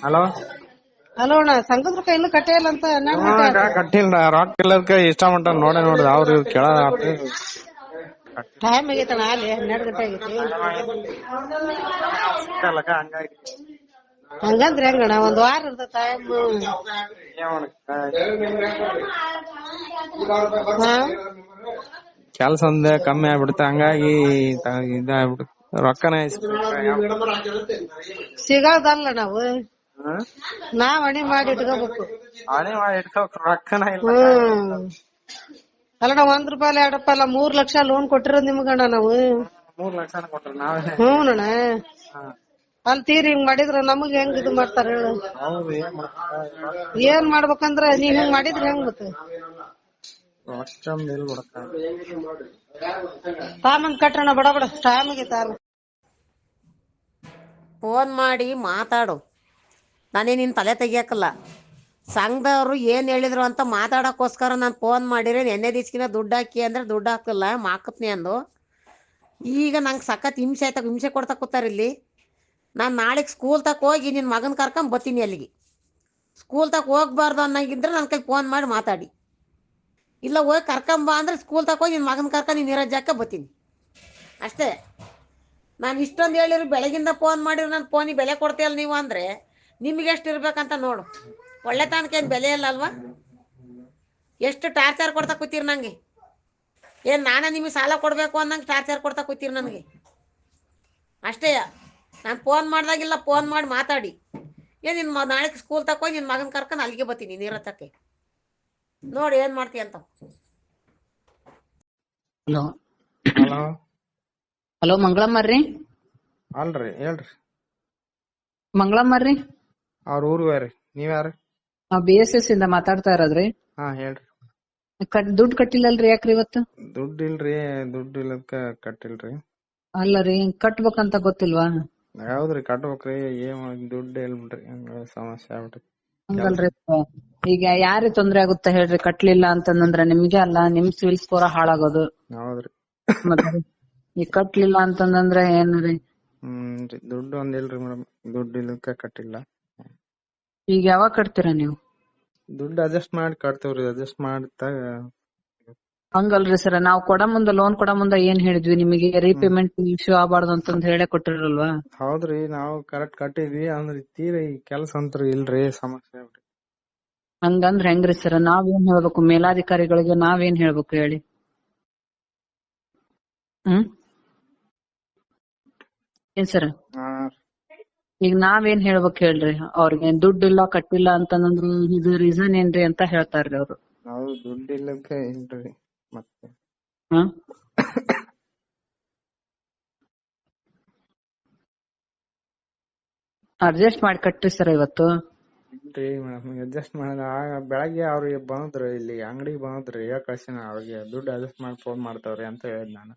Hello hello ಅಣ್ಣ ಸಂಘದ ರೊಕ್ಕ ಇನ್ನೂ ಕಟ್ಟೇ ಇಲ್ಲ ಅಂತ 12 ಗಂಟೆ ಆಯ್ತು. ಕಟ್ಟಿಲ್ಲ ರೊಕ್ಕ ಇಲ್ಲದಕ್ಕ ಇಷ್ಟ ಮಟ್ಟ ನೋಡೇ ನೋಡಿದ ಅವ್ರ ಇವ್ರು ಕೇಳೋದ ಟೈಮ್ ಆಗೈತಣ್ಣ ಅಲ್ಲಿ 12 ಗಂಟೆ ಆಗೈತಿ. ಹಂಗಾಗಿ ಹಂಗಂದ್ರೆ ಹೆಂಗಣ್ಣ ಒಂದ್ ವಾರ ಇರ್ತದ ಟೈಮ್. ಕೆಲ್ಸ ಒಂದ್ ಕಮ್ಮಿ ಆಗ್ಬಿಡುತ್ತೆ ಹಂಗಾಗಿ ಇದಾಗ್ಬಿಡುತ್ತೆ ರೊಕ್ಕನೇ ಸಿಗೋದಲ್ಲ ನಾವು ಹಣಿ ಮಾಡಿ ಇಟ್ಕೋಬೇಕು. ಹಣೆ ಮಾಡಿ ಇಟ್ಕೋಕ್ ರೊಕ್ಕನ ಇಲ್ಲ. ಅಲ್ಲಣ್ಣ 1 ರೂಪಾಯಿ 2 ರೂಪಾಯಿ ಅಲ್ಲ 3 ಲಕ್ಷ ಲೋನ್ ಕೊಟ್ಟಿರೋದ್ ನಿಮ್ಗಣ್ಣ ನಾವು. 3 ಲಕ್ಷ ಕೊಟ್ರ ನಾವೇ. ಹ್ಞೂನಣ್ಣ ಅಲ್ಲಿ ತೀರಿ ಹಿಂಗ್ ಮಾಡಿದ್ರ ನಮಗ್ ಹೆಂಗ್ ಇದು ಮಾಡ್ತಾರ ಹೇಳು. ಏನ್ ಮಾಡ್ಬೇಕಂದ್ರ ನೀವ್ ಹಿಂಗ್ ಮಾಡಿದ್ರ ಹೆಂಗ್ ಮತ್ತೆ ತಾಮಂದ್ ಕಟ್ರಣ ಬಡ ಬಡ ಟೈಮಿಗೆ ಫೋನ್ ಮಾಡಿ ಮಾತಾಡು. ನಾನೇ ನಿನ್ನ ತಲೆ ತೆಗಿಯಕ್ಕಲ್ಲ. ಸಂಘದವ್ರು ಏನು ಹೇಳಿದ್ರು ಅಂತ ಮಾತಾಡೋಕ್ಕೋಸ್ಕರ ನಾನು ಫೋನ್ ಮಾಡಿರಿ ನೆನ್ನೆ ದಿಸ್ಕಿನ ದುಡ್ಡು ಹಾಕಿ ಅಂದರೆ ದುಡ್ಡು ಹಾಕಲ್ಲ ಮಾಕತ್ನಿ ಅಂದು. ಈಗ ನಂಗೆ ಸಖತ್ ಹಿಂಸೆ ಆಯ್ತಾಗ ಹಿಂಸೆ ಕೊಡ್ತಾ ಕೂತಾರೆ ಇಲ್ಲಿ. ನಾನು ನಾಳೆಗೆ ಸ್ಕೂಲ್ ತಕ ಹೋಗಿ ನಿನ್ನ ಮಗನ ಕರ್ಕೊಂಡು ಬರ್ತೀನಿ ಅಲ್ಲಿಗೆ. ಸ್ಕೂಲ್ ತಕ ಹೋಗ್ಬಾರ್ದು ಅನ್ನಂಗಿದ್ರೆ ನನ್ನ ಕೈ ಫೋನ್ ಮಾಡಿ ಮಾತಾಡಿ. ಇಲ್ಲ ಹೋಗಿ ಕರ್ಕೊಂಬ ಅಂದರೆ ಸ್ಕೂಲ್ ತಕ ಹೋಗಿ ನಿನ್ನ ಮಗನ ಕರ್ಕೊಂಡು ನೀನು ಇರೋ ಜಾಗಕ್ಕೆ ಬರ್ತೀನಿ ಅಷ್ಟೇ. ನಾನು ಇಷ್ಟೊಂದು ಹೇಳಿರಿ ಬೆಳಗಿಂದ ಫೋನ್ ಮಾಡಿರಿ ನನ್ನ ಫೋನಿಗೆ ಬೆಲೆ ಕೊಡ್ತೀಯಲ್ಲ ನೀವು ಅಂದರೆ ನಿಮಗೆ ಎಷ್ಟು ಇರ್ಬೇಕಂತ ನೋಡು. ಒಳ್ಳೆ ತನಕೇನು ಬೆಲೆ ಇಲ್ಲ ಅಲ್ವಾ? ಎಷ್ಟು ಟಾರ್ಚರ್ ಕೊಡ್ತಾ ಕೂತೀರಿ ನನಗೆ. ಏನು ನಾನೇ ನಿಮಗೆ ಸಾಲ ಕೊಡಬೇಕು ಅನ್ನಂಗೆ ಟಾರ್ಚರ್ ಕೊಡ್ತಾ ಕೂತೀರಿ ನನಗೆ ಅಷ್ಟೇ. ನಾನು ಫೋನ್ ಮಾಡಿದಾಗಿಲ್ಲ ಫೋನ್ ಮಾಡಿ ಮಾತಾಡಿ. ನಿನ್ನ ನಾಳೆಗೆ ಸ್ಕೂಲ್ ತಕೋ ನಿನ್ನ ಮಗನ ಕರ್ಕೊಂಡು ಅಲ್ಲಿಗೆ ಬರ್ತೀನಿ ನೀರತ್ತಕ್ಕೆ. ನೋಡಿ ಏನು ಮಾಡ್ತೀಯ ಅಂತ. ಹಲೋ ಹಲೋ ಹಲೋ ಮಂಗಳಮ್ಮರ್ರಿ? ಅಲ್ರಿ ಹೇಳ್ರಿ. ಮಂಗಳಮ್ಮರ್ರಿ? ಅವ್ರ ಊರು ಬೇರೆ. ನೀವ್ ಯಾರು? ನಾವ್ BSS ಇಂದ ಮಾತಾಡ್ತಾ ಇರೋದ್ರಿ. ಹಾ ಹೇಳ್ರಿ. ದುಡ್ಡು ಕಟ್ಟಿಲ್ಲಲ್ರಿ ಯಾಕ್ರಿ ಇವತ್ತು? ದುಡ್ಡು ಇಲ್ರಿ, ದುಡ್ಡು ಇಲ್ಲದಕ್ಕ ಕಟ್ಟಿಲ್ರಿ. ಅಲ್ಲರಿ ಕಟ್ಬೇಕಂತ ಗೊತ್ತಿಲ್ವಾ? ಯಾವ್ದ್ರಿ ಕಟ್ಬೇಕ್ರಿ? ಏನ್ ದುಡ್ಡು ಹೇಳ್ಬಿಟ್ರಿ ಹಂಗ ಸಮಸ್ಯೆ ಆಗ್ಬಿಟ್ರಿ. ಹಂಗಲ್ರಿ ಈಗ ಯಾರಿಗೆ ತೊಂದ್ರೆ ಆಗುತ್ತೆ ಹೇಳ್ರಿ ಕಟ್ಲಿಲ್ಲ ಅಂತಂದ್ರೆ ನಿಮ್ಗೆ ಅಲ್ಲ, ನಿಮ್ ಸಿವಿಲ್ ಸ್ಕೋರ್ ಹಾಳಾಗೋದು. ಹೌದ್ರಿ. ಮತ್ತೆ ಈಗ ಕಟ್ಲಿಲ್ಲ ಅಂತಂದ್ರೆ ಏನ್ರಿ? ದುಡ್ಡು ಒಂದ್ ಇಲ್ರಿ ಮೇಡಮ್, ದುಡ್ಡು ಇಲ್ಲದಕ್ಕ ಕಟ್ಟಿಲ್ಲ. ಈಗ ಯಾವಾಗ ಕಟ್ತೀರಾ ನೀವು? ದುಡ್ಡು ಅಡ್ಜಸ್ಟ್ ಮಾಡಿ ಕಟ್ತೇವ್ರಿ, ಅಡ್ಜಸ್ಟ್ ಮಾಡ್ತಾಗ. ಹಂಗಲ್ರಿ ಸರ್, ನಾವು ಲೋನ್ ಕೊಡ ಮುಂದ ಏನ್ ಹೇಳಿದ್ವಿ ನಿಮಗೆ? ರೀಪೇಮೆಂಟ್ ಇಶ್ಯೂ ಆಗಬಾರ್ದು ಅಂತಂದ್ ಹೇಳೇ ಕೊಟ್ಟಿರಲ್ವಾ? ಹೌದ್ರಿ, ನಾವು ಕರೆಕ್ಟ್ ಕಟ್ಟಿದ್ವಿ. ಅಂದ್ರೆ ತೀರಾ ಈ ಕೆಲ್ಸ ಅಂತೂ ಇಲ್ರಿ, ಸಮಸ್ಯೆ ಆಗ್ಬಿಟ್ರಿ. ಹಂಗಂದ್ರೆ ಹೆಂಗ್ರಿ ಸರ್? ನಾವೇನ್ ಹೇಳ್ಬೇಕು ಮೇಲಾಧಿಕಾರಿಗಳಿಗೆ? ನಾವೇನ್ ಹೇಳ್ಬೇಕು ಹೇಳಿ? ಏನ್ ಸರ್? ಈಗ ನಾವೇನ್ ಹೇಳ್ಬೇಕು ಹೇಳ್ರಿ ಅವ್ರಿಗೆ? ದುಡ್ಡು ಇಲ್ಲ ಕಟ್ಟಿಲ್ಲ ಅಂತಂದ್ರೆ ಇದು ರೀಸನ್ ಏನ್ರಿ ಅಂತ ಹೇಳ್ತಾರ್ರಿ ಅವ್ರು. ನಾವು ದುಡ್ಡು ಇಲ್ಲದಕ್ಕ ಇಲ್ರಿ ಮತ್ತೆ. ಅಡ್ಜಸ್ಟ್ ಮಾಡಿ ಕಟ್ರಿ ಸರ್ ಇವತ್ತು. ಇಲ್ರಿ ಮೇಡಮ್, ಅಡ್ಜಸ್ಟ್ ಮಾಡಿದ ಬೆಳಗ್ಗೆ ಅವ್ರಿಗೆ ಬಂದ್ರು, ಇಲ್ಲಿ ಅಂಗಡಿಗೆ ಬಂದ್ರಿ, ಕಳ್ಸಿನ ಅವ್ರಿಗೆ ದುಡ್ಡು ಅಡ್ಜಸ್ಟ್ ಮಾಡಿ ಫೋನ್ ಮಾಡ್ತಾವ್ರಿ ಅಂತ ಹೇಳಿದ್ ನಾನು.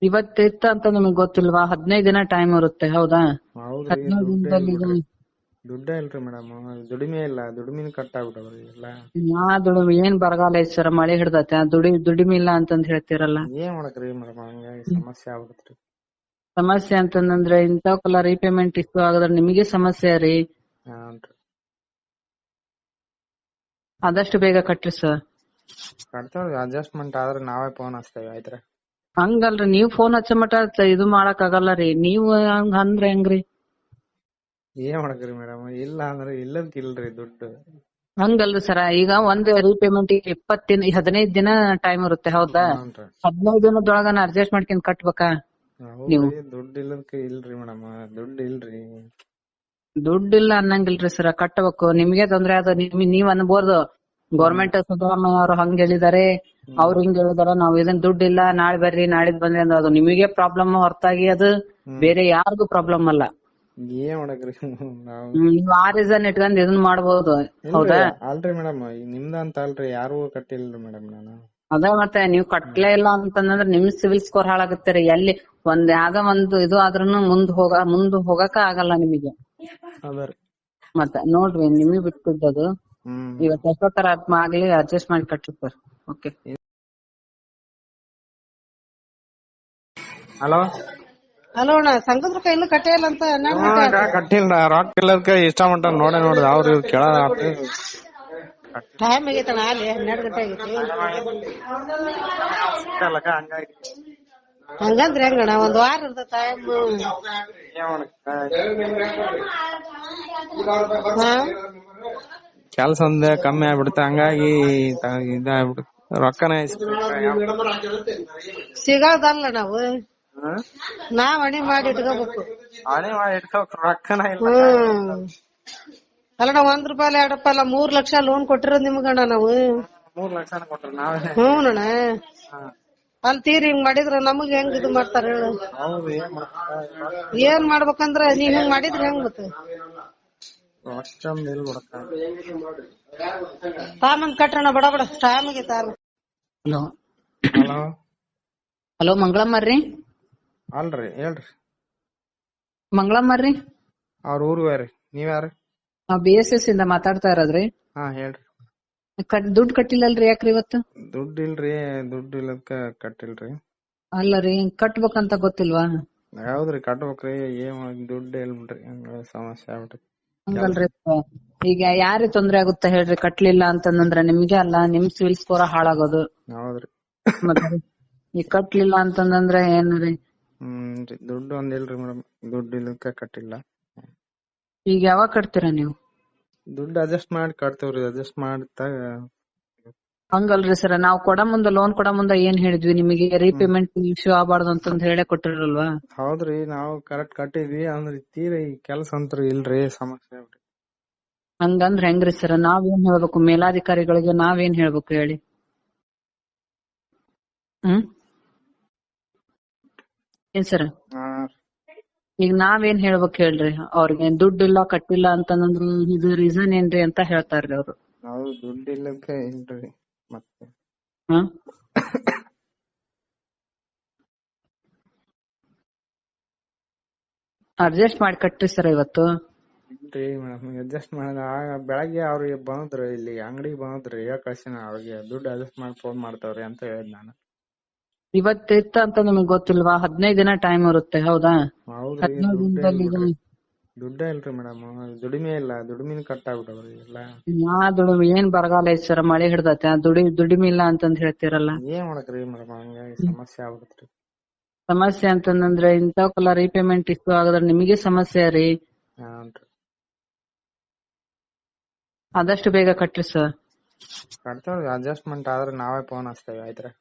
ಇವತ್ತಿತ್ತ ಅಂತ ನಿಮಗ್ ಗೊತ್ತಿಲ್ವಾ? 15 ದಿನ ಟೈಮ್ ಇರುತ್ತೆ, ಹೌದಾ? ಹೌದ್ರಿ, 15 ದಿನದಲ್ಲಿ ದುಡ್ಡೇ ಇಲ್ರಿ ಮೇಡಮ್, ದುಡಿಮೆ ಇಲ್ಲ, ದುಡಿಮೆನ ಕಟ್ ಆಗ್ಬಿಟ್ಟವ್ರಿ ಎಲ್ಲ. ದುಡಿಮೆ ಏನ್ ಬರಗಾಲ ಐತ್ ಸರ್, ಮಳೆ ಹಿಡ್ದೈತೆ, ದುಡಿಮೆ ಇಲ್ಲ ಅಂತಂದ್ ಹೇಳ್ತಿರಲ್ಲ. ಏನ್ ಮಾಡಕ್ರಿ ಮೇಡಮ್, ಹಂಗಾಗಿ ಸಮಸ್ಯೆ ಆಗ್ಬಿಡತ್ರಿ. ಸಮಸ್ಯೆ ಅಂತಂದ್ರೆ ಇಂಥವಕ್ಕೆಲ್ಲ ರೀಪೇಮೆಂಟ್ ಇಶ್ಯೂ ಆಗಿದ್ರೆ ನಿಮಗೆ ಸಮಸ್ಯೆ ರೀ. ಆದಷ್ಟು ಬೇಗ ಕಟ್ರಿ ಸರ್. ಕಟ್ತೇವ್ರಿ, ಅಡ್ಜಸ್ಟ್ಮೆಂಟ್ ಆದ್ರೆ ನಾವೇ ಫೋನ್ ಹಚ್ತೇವೆ ಆಯ್ತ್ರಿ. ಹಂಗಲ್ರಿ, ನೀವ್ ಫೋನ್ ಹಚ್ಚ ಮಟ ಇದು ಮಾಡಕ್ ಆಗಲ್ಲ ರೀ. ನೀವು ಹಂಗ ಅಂದ್ರೆ ಹೆಂಗ್ರಿ? ಏನ್ ಮಾಡಕ್ರಿ ಮೇಡಮ್, ಇಲ್ಲ ಅಂದ್ರೆ ಇಲ್ಲದಕ್ ಇಲ್ರಿ ದುಡ್ಡು. ಹಂಗಲ್ರಿ ಸರ, ಈಗ ಒಂದ್ ರೀಪೇಮೆಂಟ್ 15 ದಿನ ಟೈಮ್ ಇರುತ್ತೆ, ಹೌದಾ? 15 ದಿನದೊಳಗ ಅಡ್ಜಸ್ಟ್ ಮಾಡ್ಕೊಂಡ್ ಕಟ್ಬೇಕಾ ನೀವು? ದುಡ್ಡು ಇಲ್ಲದಕ್ಕ ಇಲ್ರಿ ಮೇಡಮ್, ದುಡ್ಡು ಇಲ್ರಿ. ದುಡ್ಡಿಲ್ಲ ಅನ್ನಂಗಿಲ್ರಿ ಸರ, ಕಟ್ಟಬೇಕು. ನಿಮ್ಗೆ ತೊಂದ್ರೆ ಅದ ನೀವ್ ಅನ್ಬೋದು, ಗೌರ್ಮೆಂಟ್ ಸಿದ್ದರಾಮಯ್ಯ ಅವರು ಹಂಗ ಹೇಳಿದಾರೆ, ಅವ್ರು ಹಿಂಗ್ ಹೇಳಿದಾರೆ, ನಾವ್ ಇದನ್ ದುಡ್ಡಿಲ್ಲ ನಾಳೆ ಬರ್ರಿ ನಾಳಿದ್ ಬಂದ್ರಿ ಅಂದ್ರೆ ಅದು ನಿಮಗೆ ಪ್ರಾಬ್ಲಮ್ ಹೊರತಾಗಿ ಅದು ಬೇರೆ ಯಾರಿಗೂ ಪ್ರಾಬ್ಲಮ್ ಅಲ್ಲ. ಏನ್ ಮಾಡಕ್ರಿ ನೀವ್ ಆ ರೀಸನ್ ಇಟ್ಕೊಂಡ್ ಇದನ್ ಮಾಡ್ಬೋದು, ಹೌದಾ? ಅಲ್ರಿ ಮೇಡಮ್, ನಿಮ್ದ ಅಂತ ಅಲ್ರಿ, ಯಾರು ಕಟ್ಟಿಲ್ರಿ ಮೇಡಮ್ ನಾನು. ಅದ ಮತ್ತೆ ನೀವ್ ಕಟ್ಲೇ ಇಲ್ಲ ಅಂತಂದ್ರೆ ನಿಮ್ ಸಿವಿಲ್ ಸ್ಕೋರ್ ಹಾಳಾಗುತ್ತೆ. ಎಲ್ಲಿ ಯಾವ್ದೋ ಒಂದು ಇದು ಆದ್ರೂನು ಮುಂದ್ ಹೋಗಕ ಆಗಲ್ಲ ನಿಮಗೆ. ಮತ್ತೆ ನೋಡ್ರಿ, ನಿಮಗ್ ಬಿಟ್ಟಿದ್ದದು. ಇವತ್ತು ಎಷ್ಟೋ ತರ ಆಗ್ಲಿ ಅಡ್ಜಸ್ಟ್ ಮಾಡಿ ಕಟ್ಟಿ ಸರ್. ಓಕೆ. ಹಲೋ ಹಲೋ ಅಣ್ಣ ಸಂಘದ ರೊಕ್ಕ ಇನ್ನೂ ಕಟ್ಟೇ ಇಲ್ಲ ಅಂತ ಕಟ್ಟಿಲ್ಲ ರೊಕ್ಕ ಇಲ್ಲದಕ್ಕೆ ಇಷ್ಟ ಮಟ್ಟ ನೋಡೇ ನೋಡಿದ ಅವ್ರು ಇವ್ರು ಕೇಳೋದ ಟೈಮ್ ಆಗೈತಣ್ಣ ಅಲ್ಲಿ 12 ಗಂಟೆ ಆಗೈತಿ. ಹಂಗಾಗಿ ಹಂಗಂದ್ರೆ ಹೆಂಗಣ್ಣ ಒಂದ್ ವಾರ ಇರ್ತ ಟೈಮ್. ಕೆಲ್ಸ ಒಂದ್ ಕಮ್ಮಿ ಆಗ್ಬಿಡುತ್ತೆ ಹಂಗಾಗಿ ಇದಾಗ್ಬಿಡುತ್ತೆ ರೊಕ್ಕನೇ ಸಿಗೋದಲ್ಲ ನಾವು ನಾವ್ ಹಣಿ ಮಾಡಿ ಇಟ್ಕೋಬೇಕು. ರೊಕ್ಕನ ಅಲ್ಲಣ್ಣ 1 ರೂಪಾಯಿ 2 ರೂಪಾಯಿ ಅಲ್ಲ 3 ಲಕ್ಷ ಲೋನ್ ಕೊಟ್ಟಿರೋದ್ ನಿಮ್ಗಣ್ಣ ನಾವು. 3 ಲಕ್ಷ ಕೊಟ್ರ ನಾವೇ. ಹ್ಞೂನಣ್ಣ ಅಲ್ಲಿ ತೀರಿ ಹಿಂಗ್ ಮಾಡಿದ್ರ ನಮಗ್ ಹೆಂಗ್ ಇದು ಮಾಡ್ತಾರ ಹೇಳು. ಏನ್ ಮಾಡ್ಬೇಕಂದ್ರ ನೀವ್ ಹಿಂಗ್ ಮಾಡಿದ್ರ ಹೆಂಗ್ ಮತ್ತೆ ತಾಮಂದ್ ಕಟ್ರಣ ಬಡ ಬಡ ಟೈಮ್ ಆಗೈತಾರ. ಹಲೋ ಹಲೋ ಹಲೋ ಮಂಗಳಮ್ಮರ್ರಿ ಅಲ್ರಿ ಹೇಳ್ರಿ ಮಂಗಳಮ್ಮರ್ರಿ ಅವ್ರ ಊರ್ ಬೇರೆ ನೀವ್ ಯಾರು? ನಾವ್ BSS ಇಂದ ಮಾತಾಡ್ತಾ ಇರೋದ್ರಿ. ಹಾ ಹೇಳ್ರಿ. ದುಡ್ಡು ಕಟ್ಟಿಲ್ಲಲ್ರಿ ಯಾಕ್ರಿ ಇವತ್ತು? ದುಡ್ಡು ಇಲ್ರಿ ದುಡ್ಡು ಇಲ್ಲದಕ್ಕ ಕಟ್ಟಿಲ್ರಿ. ಅಲ್ಲರಿ ಕಟ್ಬೇಕಂತ ಗೊತ್ತಿಲ್ವಾ? ಯಾವ್ದ್ರಿ ಕಟ್ಬೇಕ್ರಿ ಏನ್ ದುಡ್ಡು ಇಲ್ಬಿಟ್ರಿ ಸಮಸ್ಯೆ ಆಗ್ಬಿಟ್ರಿ. ಹಂಗಲ್ರಿ ಈಗ ಯಾರಿಗ್ ತೊಂದ್ರೆ ಆಗುತ್ತ ಹೇಳ್ರಿ ಕಟ್ಲಿಲ್ಲ ಅಂತಂದ್ರ ನಿಮ್ಗೆ ಅಲ್ಲ ನಿಮ್ ಸಿವಿಲ್ ಸ್ಕೋರ್ ಹಾಳಾಗೋದು. ಹೌದ್ರಿ ಮತ್ತೆ ಈಗ ಕಟ್ಲಿಲ್ಲ ಅಂತಂದ್ರ ಏನ್ರಿ? ದುಡ್ಡು ಒಂದ್ ಇಲ್ರಿ ಮೇಡಮ್ ದುಡ್ಡು ಇಲ್ಲದಕ್ಕ ಕಟ್ಟಿಲ್ಲ. ಈಗ ಯಾವಾಗ ಕಟ್ತೀರಾ ನೀವು? ದುಡ್ಡು ಅಡ್ಜಸ್ಟ್ ಮಾಡಿ ಕಟ್ತೇವ್ರಿ ಅಡ್ಜಸ್ಟ್ ಮಾಡ್ತಾಗ. ಹಂಗಲ್ರಿ ಸರ್ ನಾವ್ ಕೊಡ ಮುಂದ ಲೋನ್ ಕೊಡ ಮುಂದ ಏನ್ ಹೇಳಿದ್ವಿ ನಿಮಗೆ ರೀಪೇಮೆಂಟ್ ಇಶ್ಯೂ ಆಗಬಾರ್ದು ಅಂತಂದ್ ಹೇಳೇ ಕೊಟ್ಟಿರಲ್ವಾ? ಹೌದ್ರಿ ನಾವು ಕರೆಕ್ಟ್ ಕಟ್ಟಿದ್ವಿ ಅಂದ್ರೆ ತೀರಾ ಈ ಕೆಲ್ಸ ಅಂತೂ ಇಲ್ರಿ ಸಮಸ್ಯೆ ಆಗ್ಬಿಟ್ರಿ. ಹಂಗಂದ್ರ ಹೆಂಗ್ರಿ ಸರ್ ನಾವೇನ್ ಹೇಳ್ಬೇಕು ಮೇಲಾಧಿಕಾರಿಗಳಿಗೆ ನಾವೇನ್ ಹೇಳ್ಬೇಕು ಹೇಳಿ? ಏನ್ ಸರ್ ಈಗ ನಾವೇನ್ ಹೇಳ್ಬೇಕು ಹೇಳ್ರಿ ಅವ್ರಿಗೆ ದುಡ್ಡು ಇಲ್ಲ ಕಟ್ಟಿಲ್ಲ ಅಂತಂದ್ರ ಇದು ರೀಸನ್ ಏನ್ರಿ ಅಂತ ಹೇಳ್ತಾರ್ರಿ ಅವ್ರು. ನಾವು ದುಡ್ಡು ಇಲ್ಲಕ್ಕೆ ಇಲ್ರಿ ಮತ್ತೆ ಅಡ್ಜಸ್ಟ್ ಮಾಡಿ ಕಟ್ರಿ ಸರ್ ಇವತ್ತು. ಇಲ್ರಿ ಮೇಡಮ್ ಅಡ್ಜಸ್ಟ್ ಮಾಡಿದ ಬೆಳಗ್ಗೆ ಅವ್ರಿಗೆ ಬಂದ್ರು ಇಲ್ಲಿ ಅಂಗಡಿಗೆ ಬಂದ್ರಿ ಕಳ್ಸಿನ ಅವ್ರಿಗೆ ದುಡ್ಡು ಅಡ್ಜಸ್ಟ್ ಮಾಡಿ ಫೋನ್ ಮಾಡ್ತಾವ್ರಿ ಅಂತ ಹೇಳಿದ್ ನಾನು. ಇವತ್ತಿತ್ತ ಅಂತ ನಿಮಗ್ ಗೊತ್ತಿಲ್ವಾ? 15 ದಿನ ಟೈಮ್ ಇರುತ್ತೆ ಹೌದಾ? ಹೌದ್ರಿ ದುಡ್ಡೇ ಇಲ್ರಿ ಮೇಡಮ್ ದುಡಿಮೆ ಇಲ್ಲ ದುಡಿಮೆನ ಕಟ್ ಆಗ್ಬಿಟ್ಟವ್ರಿ ಎಲ್ಲ. ದುಡಿಮೆ ಏನ್ ಬರಗಾಲ ಐತ್ ಸರ್ ಮಳೆ ಹಿಡ್ದೈತೆ ದುಡಿಮೆ ಇಲ್ಲ ಅಂತಂದ್ ಹೇಳ್ತಿರಲ್ಲ. ಏನ್ ಮಾಡಕ್ರಿ ಮೇಡಮ್ ಹಂಗಾಗಿ ಸಮಸ್ಯೆ ಆಗ್ಬಿಡತ್ರಿ. ಸಮಸ್ಯೆ ಅಂತಂದ್ರೆ ಇಂಥವಕ್ಕೆಲ್ಲ ರೀಪೇಮೆಂಟ್ ಇಶ್ಯೂ ಆಗದ್ರ ನಿಮಗೆ ಸಮಸ್ಯೆ ರೀ. ಆದಷ್ಟು ಬೇಗ ಕಟ್ರಿ ಸರ್. ಕಟ್ತೇವ್ರಿ ಅಡ್ಜಸ್ಟ್ಮೆಂಟ್ ಆದ್ರೆ ನಾವೇ ಫೋನ್ ಹಚ್ತೇವೆ ಆಯ್ತ್ರಿ.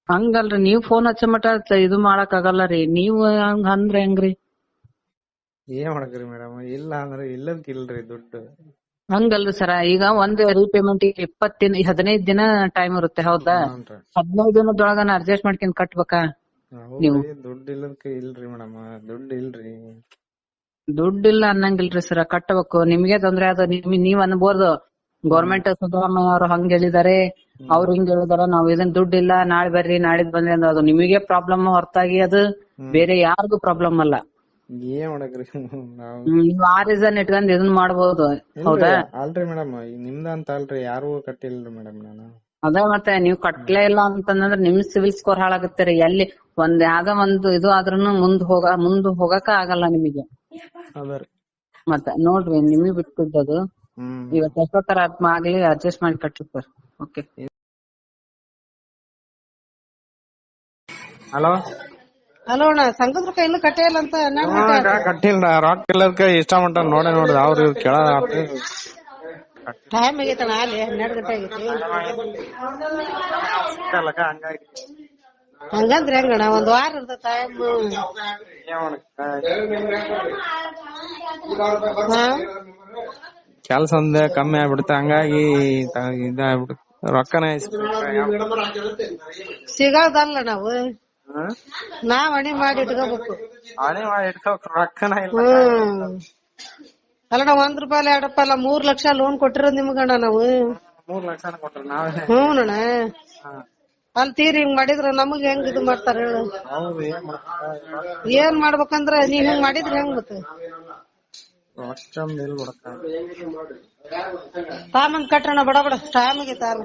ಹಂಗಲ್ರಿ ನೀವ್ ಫೋನ್ ಹಚ್ಚ ಮಟ ಇದು ಮಾಡಕ್ ಆಗಲ್ಲ ರೀ ನೀವು ಹಂಗ ಅಂದ್ರೆ ಹೆಂಗ್ರಿ? ಏನ್ ಮಾಡಕ್ರಿ ಮೇಡಮ್ ಇಲ್ಲ ಅಂದ್ರೆ ಇಲ್ಲದಕ್ ಇಲ್ರಿ ದುಡ್ಡು. ಹಂಗಲ್ರಿ ಸರ ಈಗ ಒಂದ್ ರೀಪೇಮೆಂಟ್ 15 ದಿನ ಟೈಮ್ ಇರುತ್ತೆ ಹೌದಾ? 15 ದಿನದೊಳಗ ಅಡ್ಜಸ್ಟ್ ಮಾಡ್ಕೊಂಡ್ ಕಟ್ಬೇಕಾ ನೀವು? ದುಡ್ಡು ಇಲ್ಲದಕ್ಕೆ ಇಲ್ರಿ ಮೇಡಮ್ ದುಡ್ಡು ಇಲ್ರಿ. ದುಡ್ಡಿಲ್ಲ ಅನ್ನಂಗಿಲ್ರಿ ಸರ ಕಟ್ಟಬೇಕು. ನಿಮ್ಗೆ ತೊಂದ್ರೆ ಆದ ನೀವ್ ಅನ್ಬೋದು ಗೌರ್ಮೆಂಟ್ ಸಿದ್ದರಾಮಯ್ಯ ಅವ್ರು ಹಂಗ ಹೇಳಿದಾರೆ ಅವ್ರು ಹಿಂಗ್ ಹೇಳಿದಾರೆ ನಾವ್ ಇದನ್ ದುಡ್ಡಿಲ್ಲ ನಾಳೆ ಬರ್ರಿ ನಾಳಿದ್ ಬಂದ್ರಿ ಅಂದ್ರೆ ಅದು ನಿಮಗೆ ಪ್ರಾಬ್ಲಮ್ ಹೊರತಾಗಿ ಅದು ಬೇರೆ ಯಾರಿಗೂ ಪ್ರಾಬ್ಲಮ್ ಅಲ್ಲ. ಏನ್ ಮಾಡಕ್ರಿ ನೀವ್ ಆ ರೀಸನ್ ಇಟ್ಕೊಂಡ್ ಇದನ್ ಮಾಡ್ಬೋದು ಹೌದಾ? ಅಲ್ರಿ ಮೇಡಮ್ ನಿಮ್ದ ಅಂತ ಅಲ್ರಿ ಯಾರು ಕಟ್ಟಿಲ್ರಿ ಮೇಡಮ್ ನಾನು. ಅದೇ ಮತ್ತೆ ನೀವ್ ಕಟ್ಲೇ ಇಲ್ಲ ಅಂತಂದ್ರೆ ನಿಮ್ ಸಿವಿಲ್ ಸ್ಕೋರ್ ಹಾಳಾಗುತ್ತೆ ಎಲ್ಲಿ ಯಾವ್ದೋ ಒಂದು ಇದು ಆದ್ರೂನು ಮುಂದ್ ಹೋಗಕ ಆಗಲ್ಲ ನಿಮಗೆ. ಮತ್ತೆ ನೋಡ್ರಿ ನಿಮಗ್ ಬಿಟ್ಟಿದ್ದದು ಇವತ್ತು ಎಷ್ಟೋ ತರ ಆಗ್ಲಿ ಅಡ್ಜಸ್ಟ್ ಮಾಡಿ ಕಟ್ರಿ ಸರ್. ಓಕೆ. ಹಲೋ ಹಲೋ ಅಣ್ಣ ಸಂಘದ ರೊಕ್ಕ ಇನ್ನೂ ಕಟ್ಟೇ ಇಲ್ಲ ಅಂತ ಕಟ್ಟಿಲ್ಲ ರೊಕ್ಕ ಇಲ್ಲದಕ್ಕೆ ಇಷ್ಟ ಮಟ್ಟ ನೋಡೇ ನೋಡಿದ ಅವ್ರು ಇವ್ರು ಕೇಳೋದ ಟೈಮ್ ಆಗೈತಣ್ಣ ಅಲ್ಲಿ 12 ಗಂಟೆ ಆಗೈತಿ. ಹಂಗಾಗಿ ಹಂಗಂದ್ರೆ ಹೆಂಗಣ್ಣ ಒಂದ್ ವಾರ ಇರ್ತ ಟೈಮ್. ಕೆಲ್ಸ ಒಂದ್ ಕಮ್ಮಿ ಆಗ್ಬಿಡುತ್ತೆ ಹಂಗಾಗಿ ಇದಾಗ್ಬಿಡುತ್ತೆ ರೊಕ್ಕನೇ ಸಿಗೋದಲ್ಲ ನಾವು ನಾವ್ ಹಣಿ ಮಾಡಿ ಇಟ್ಕೋಬೇಕು. ರೊಕ್ಕನ ಅಲ್ಲಣ್ಣ 1 ರೂಪಾಯಿ 2 ರೂಪಾಯಿ ಅಲ್ಲ 3 ಲಕ್ಷ ಲೋನ್ ಕೊಟ್ಟಿರೋದ್ ನಿಮ್ಗಣ್ಣ ನಾವು. 3 ಲಕ್ಷ ಕೊಟ್ರ ನಾವೇ. ಹ್ಞೂನಣ್ಣ ಅಲ್ಲಿ ತೀರಿ ಹಿಂಗ್ ಮಾಡಿದ್ರ ನಮಗ್ ಹೆಂಗ್ ಇದು ಮಾಡ್ತಾರ ಹೇಳು. ಏನ್ ಮಾಡ್ಬೇಕಂದ್ರ ನೀವ್ ಹಿಂಗ್ ಮಾಡಿದ್ರ ಹೆಂಗ್ ಮತ್ತೆ ತಾಮಂದ್ ಕಟ್ರಣ ಬಡ ಬಡ ಟೈಮ್ ಆಗೈತಾರ.